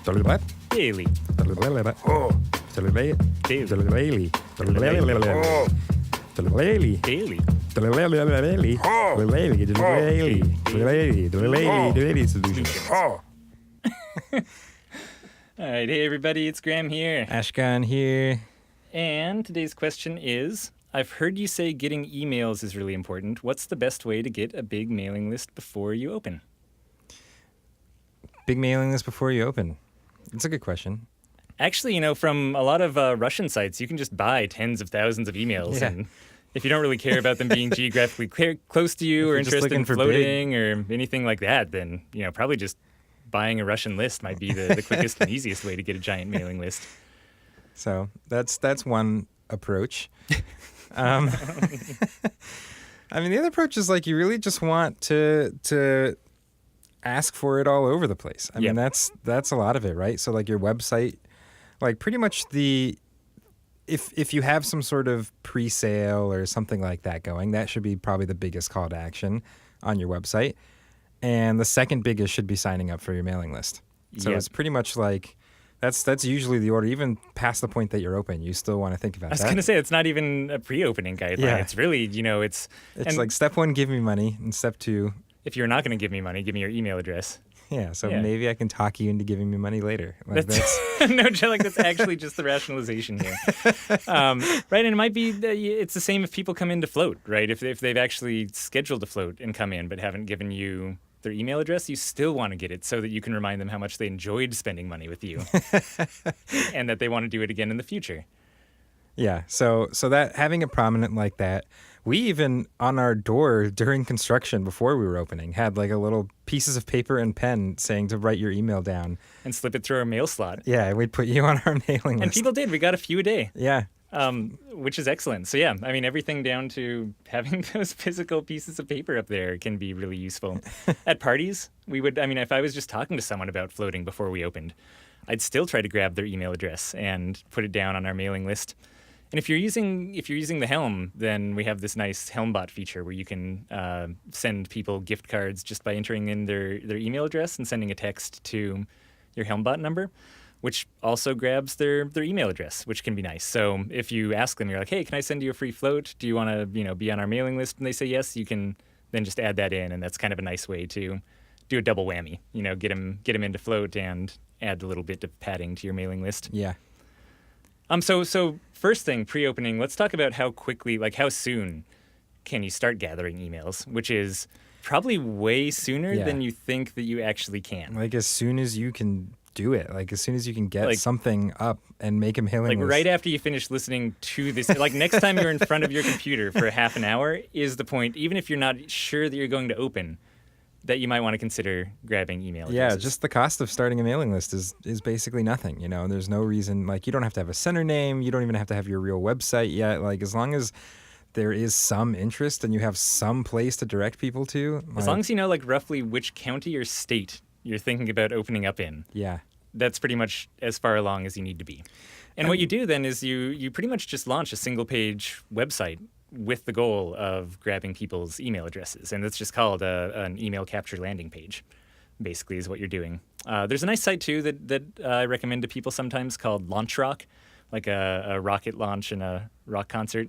Daily. Oh. Daily. Daily. Daily. Oh. All right, hey everybody, it's Graham here. Ashkan here. And today's question is, I've heard you say getting emails is really important. What's the best way to get a big mailing list before you open? Big mailing list before you open. It's a good question. Actually, from a lot of Russian sites, you can just buy tens of thousands of emails. Yeah. And if you don't really care about them being geographically close to you or you're just interested in looking for floating or anything like that, then, probably just buying a Russian list might be the quickest and easiest way to get a giant mailing list. So that's one approach. I mean, the other approach is like you really just want to ask for it all over the place. I mean, that's a lot of it, right? So like your website, like pretty much if you have some sort of pre-sale or something like that going, that should be probably the biggest call to action on your website. And the second biggest should be signing up for your mailing list. So it's pretty much like that's usually the order. Even past the point that you're open, you still want to think about that. I was going to say, it's not even a pre-opening guideline. Yeah. It's really, it's like step one, give me money, and step two, if you're not going to give me money, give me your email address. So maybe I can talk you into giving me money later. Like that's no, that's actually just the rationalization here. Right, and it might be it's the same if people come in to float, right? If they've actually scheduled to float and come in but haven't given you their email address, you still want to get it so that you can remind them how much they enjoyed spending money with you and that they want to do it again in the future. Yeah, so that having it prominent like that, we even on our door during construction before we were opening had like a little pieces of paper and pen saying to write your email down and slip it through our mail slot. Yeah, we'd put you on our mailing list. And people did. We got a few a day. Yeah. Which is excellent. So yeah, I mean, everything down to having those physical pieces of paper up there can be really useful. At parties, if I was just talking to someone about floating before we opened, I'd still try to grab their email address and put it down on our mailing list. And if you're using the Helm, then we have this nice HelmBot feature where you can send people gift cards just by entering in their email address and sending a text to your HelmBot number, which also grabs their email address, which can be nice. So if you ask them, you're like, hey, can I send you a free float? Do you want to be on our mailing list? And they say yes, you can then just add that in, and that's kind of a nice way to do a double whammy. Get them into float and add a little bit of padding to your mailing list. Yeah. So first thing, pre-opening, let's talk about how quickly, like how soon can you start gathering emails, which is probably way sooner than you think that you actually can. Like as soon as you can do it, like as soon as you can get something up and make a mailing list. Right after you finish listening to this, like next time you're in front of your computer for a half an hour is the point, even if you're not sure that you're going to open, that you might want to consider grabbing email addresses. Yeah, just the cost of starting a mailing list is basically nothing, There's no reason, like you don't have to have a center name, you don't even have to have your real website yet. Like as long as there is some interest and you have some place to direct people to. As long as you know like roughly which county or state you're thinking about opening up in. Yeah. That's pretty much as far along as you need to be. And what you do then is you pretty much just launch a single page website with the goal of grabbing people's email addresses. And it's just called an email capture landing page, basically, is what you're doing. There's a nice site, too, that I recommend to people sometimes called Launch Rock, like a rocket launch and a rock concert,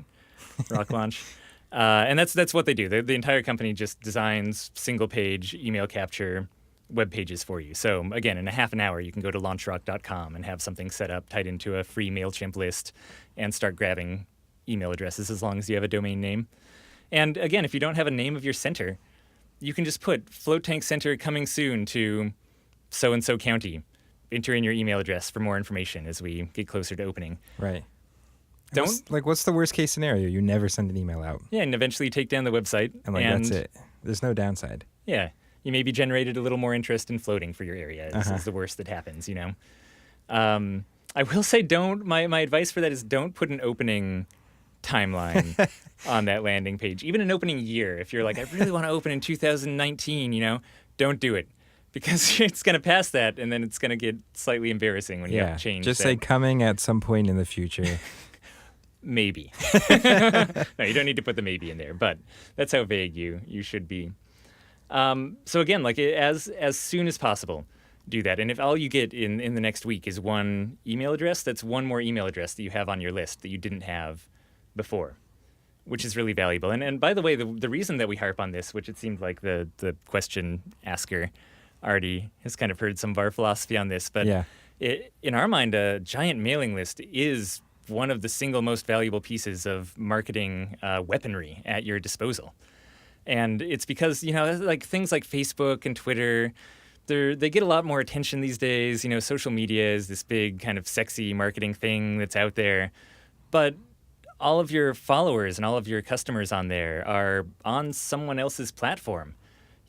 rock launch. And that's what they do. The entire company just designs single-page email capture web pages for you. So, again, in a half an hour, you can go to launchrock.com and have something set up, tied into a free MailChimp list, and start grabbing email addresses as long as you have a domain name. And again, if you don't have a name of your center, you can just put Float Tank Center coming soon to so-and-so county. Enter in your email address for more information as we get closer to opening. Right. What's the worst case scenario? You never send an email out. Yeah, and eventually you take down the website. And that's it. There's no downside. Yeah. You maybe generated a little more interest in floating for your area. This is the worst that happens, I will say my advice for that is don't put an opening timeline on that landing page. Even an opening year. If you're like, I really want to open in 2019, don't do it. Because it's going to pass that, and then it's going to get slightly embarrassing when you have to change just that. say coming at some point in the future. Maybe. No, you don't need to put the maybe in there, but that's how vague you should be. So again, like as soon as possible, do that. And if all you get in the next week is one email address, that's one more email address that you have on your list that you didn't have before, which is really valuable. And by the way, the reason that we harp on this, which it seems like the question asker already has kind of heard some of our philosophy on this, but Yeah. in our mind, a giant mailing list is one of the single most valuable pieces of marketing weaponry at your disposal. And it's because, like things like Facebook and Twitter, they get a lot more attention these days. Social media is this big kind of sexy marketing thing that's out there. But all of your followers and all of your customers on there are on someone else's platform.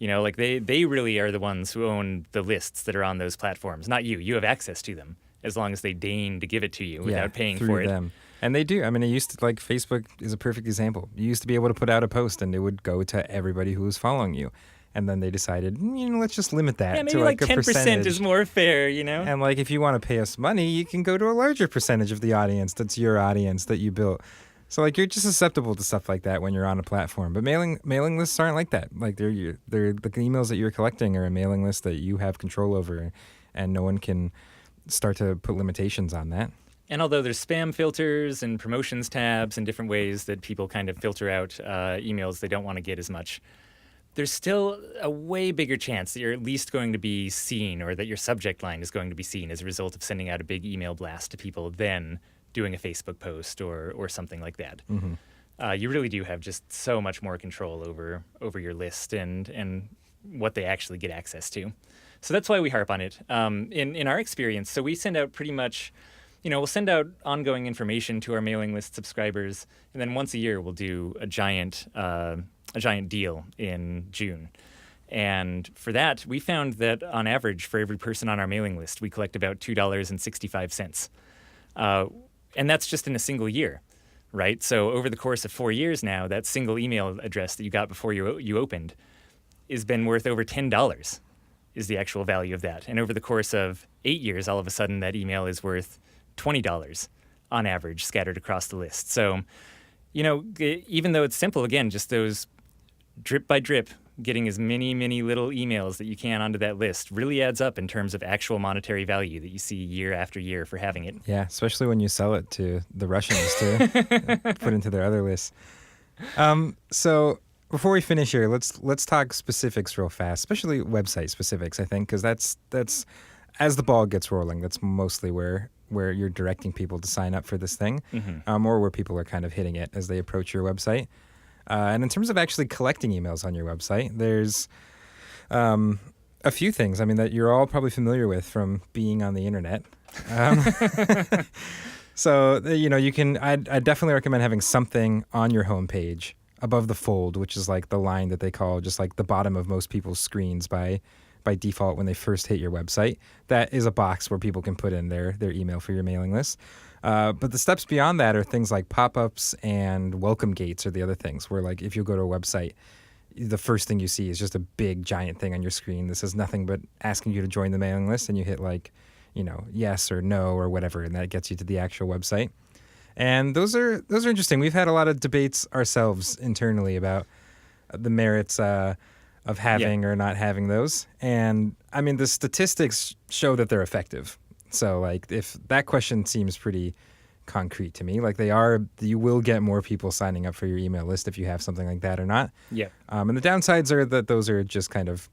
Like they really are the ones who own the lists that are on those platforms, not you. You have access to them as long as they deign to give it to you without paying through for it. them. And they do. I mean, it used to, like, Facebook is a perfect example. You used to be able to put out a post and it would go to everybody who was following you. And then they decided, let's just limit that Yeah, maybe to like a 10% percentage. is more fair, And like, if you want to pay us money, you can go to a larger percentage of the audience that's your audience that you built. So like, you're just susceptible to stuff like that when you're on a platform. But mailing lists aren't like that. Like they're the emails that you're collecting are a mailing list that you have control over, and no one can start to put limitations on that. And although there's spam filters and promotions tabs and different ways that people kind of filter out emails they don't want to get as much, there's still a way bigger chance that you're at least going to be seen, or that your subject line is going to be seen as a result of sending out a big email blast to people than doing a Facebook post or something like that. Mm-hmm. You really do have just so much more control over your list and what they actually get access to. So that's why we harp on it. In our experience, so we send out pretty much, we'll send out ongoing information to our mailing list subscribers, and then once a year we'll do a giant deal in June. And for that, we found that on average, for every person on our mailing list, we collect about $2.65. And that's just in a single year, right? So over the course of 4 years now, that single email address that you got before you opened has been worth over $10 is the actual value of that. And over the course of 8 years, all of a sudden, that email is worth $20 on average scattered across the list. So, even though it's simple, again, just those drip by drip, getting as many little emails that you can onto that list really adds up in terms of actual monetary value that you see year after year for having it. Yeah, especially when you sell it to the Russians to put into their other lists. So before we finish here, let's talk specifics real fast, especially website specifics, I think, because that's as the ball gets rolling, that's mostly where you're directing people to sign up for this thing, or where people are kind of hitting it as they approach your website. And in terms of actually collecting emails on your website, there's a few things, that you're all probably familiar with from being on the internet. So, you can, I definitely recommend having something on your homepage above the fold, which is like the line that they call just like the bottom of most people's screens by default when they first hit your website. That is a box where people can put in their email for your mailing list. But the steps beyond that are things like pop-ups and welcome gates are the other things where, like, if you go to a website, the first thing you see is just a big giant thing on your screen that says nothing but asking you to join the mailing list, and you hit like, yes or no or whatever, and that gets you to the actual website. And those are interesting. We've had a lot of debates ourselves internally about the merits of having or not having those. And the statistics show that they're effective. So, like, if that question seems pretty concrete to me, like you will get more people signing up for your email list if you have something like that or not. Yeah. And the downsides are that those are just kind of,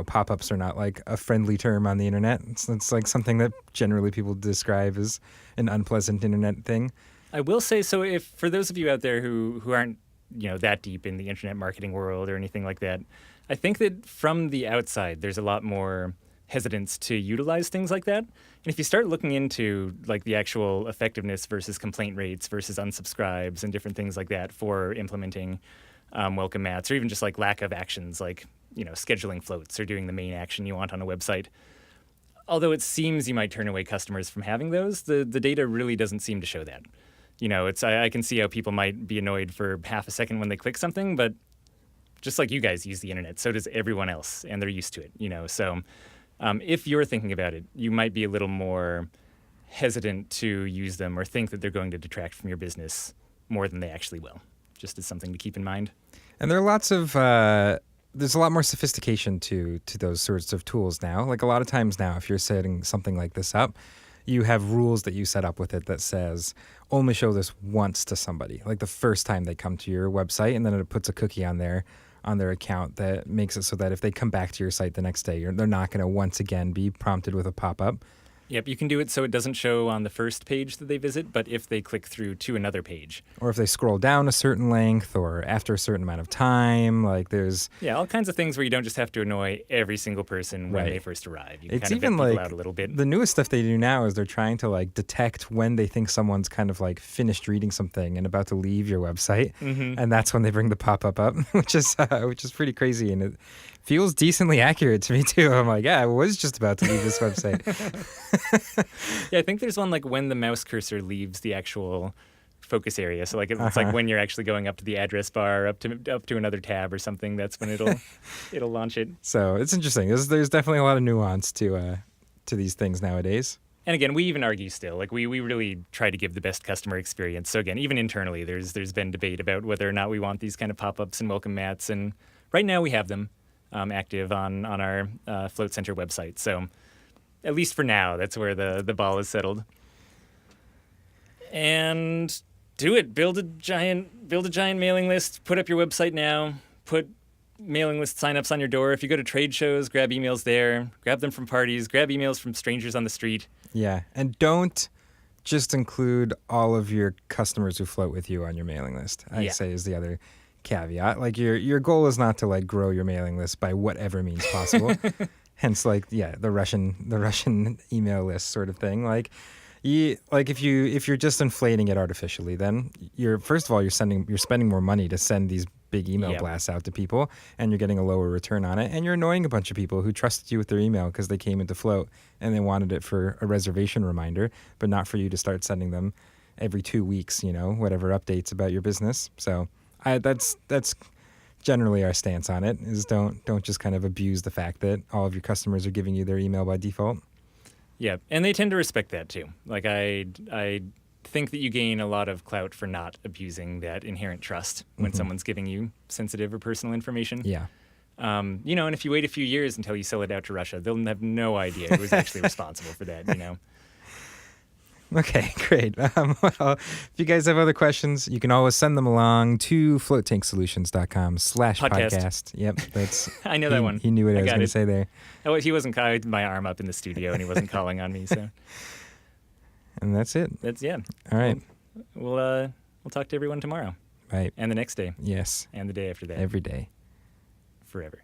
pop-ups are not like a friendly term on the internet. It's like something that generally people describe as an unpleasant internet thing. I will say, so if for those of you out there who aren't, that deep in the internet marketing world or anything like that, I think that from the outside, there's a lot more hesitance to utilize things like that. And if you start looking into like the actual effectiveness versus complaint rates versus unsubscribes and different things like that for implementing welcome mats, or even just like lack of actions like, scheduling floats or doing the main action you want on a website, although it seems you might turn away customers from having those, the data really doesn't seem to show that. I can see how people might be annoyed for half a second when they click something, but just like you guys use the internet, so does everyone else, and they're used to it, So if you're thinking about it, you might be a little more hesitant to use them or think that they're going to detract from your business more than they actually will, just as something to keep in mind. And there are lots of there's a lot more sophistication to those sorts of tools now. Like a lot of times now, if you're setting something like this up, you have rules that you set up with it that says only show this once to somebody, like the first time they come to your website, and then it puts a cookie on their account that makes it so that if they come back to your site the next day, they're not going to once again be prompted with a pop-up. Yep, you can do it so it doesn't show on the first page that they visit, but if they click through to another page. Or if they scroll down a certain length or after a certain amount of time, like there's... Yeah, all kinds of things where you don't just have to annoy every single person when Right. they first arrive. You It's kind of even vet people like out a little bit. the newest stuff they do now is they're trying to like detect when they think someone's kind of like finished reading something and about to leave your website, and that's when they bring the pop-up up, which is pretty crazy, and it feels decently accurate to me too. I'm like, yeah, I was just about to leave this website. Yeah, I think there's one like when the mouse cursor leaves the actual focus area. So like it's like when you're actually going up to the address bar, up to another tab or something. That's when it'll launch it. So it's interesting. There's definitely a lot of nuance to these things nowadays. And again, we even argue still. Like we really try to give the best customer experience. So again, even internally, there's been debate about whether or not we want these kind of pop-ups and welcome mats. And right now we have them active on our Float Center website. So at least for now, that's where the ball is settled. And do it. Build a giant mailing list. Put up your website now. Put mailing list signups on your door. If you go to trade shows, grab emails there. Grab them from parties. Grab emails from strangers on the street. Yeah, and don't just include all of your customers who float with you on your mailing list. I say is the other caveat. Like your goal is not to like grow your mailing list by whatever means possible. Hence, like the Russian email list sort of thing. Like, if you're just inflating it artificially, then you're spending more money to send these big email blasts out to people, and you're getting a lower return on it, and you're annoying a bunch of people who trusted you with their email because they came into Float and they wanted it for a reservation reminder, but not for you to start sending them every 2 weeks, whatever updates about your business. So that's generally our stance on it, is don't just kind of abuse the fact that all of your customers are giving you their email by default. Yeah, and they tend to respect that too. Like I think that you gain a lot of clout for not abusing that inherent trust when someone's giving you sensitive or personal information. Yeah. And if you wait a few years until you sell it out to Russia, they'll have no idea who was actually responsible for that, Okay, great. Well, if you guys have other questions, you can always send them along to floattanksolutions.com/podcast. Yep, that's. I know that one. He knew what I was going to say there. Oh, he wasn't. I had my arm up in the studio, and he wasn't calling on me. So. And that's it. All right. We'll talk to everyone tomorrow. Right. And the next day. Yes. And the day after that. Every day. Forever.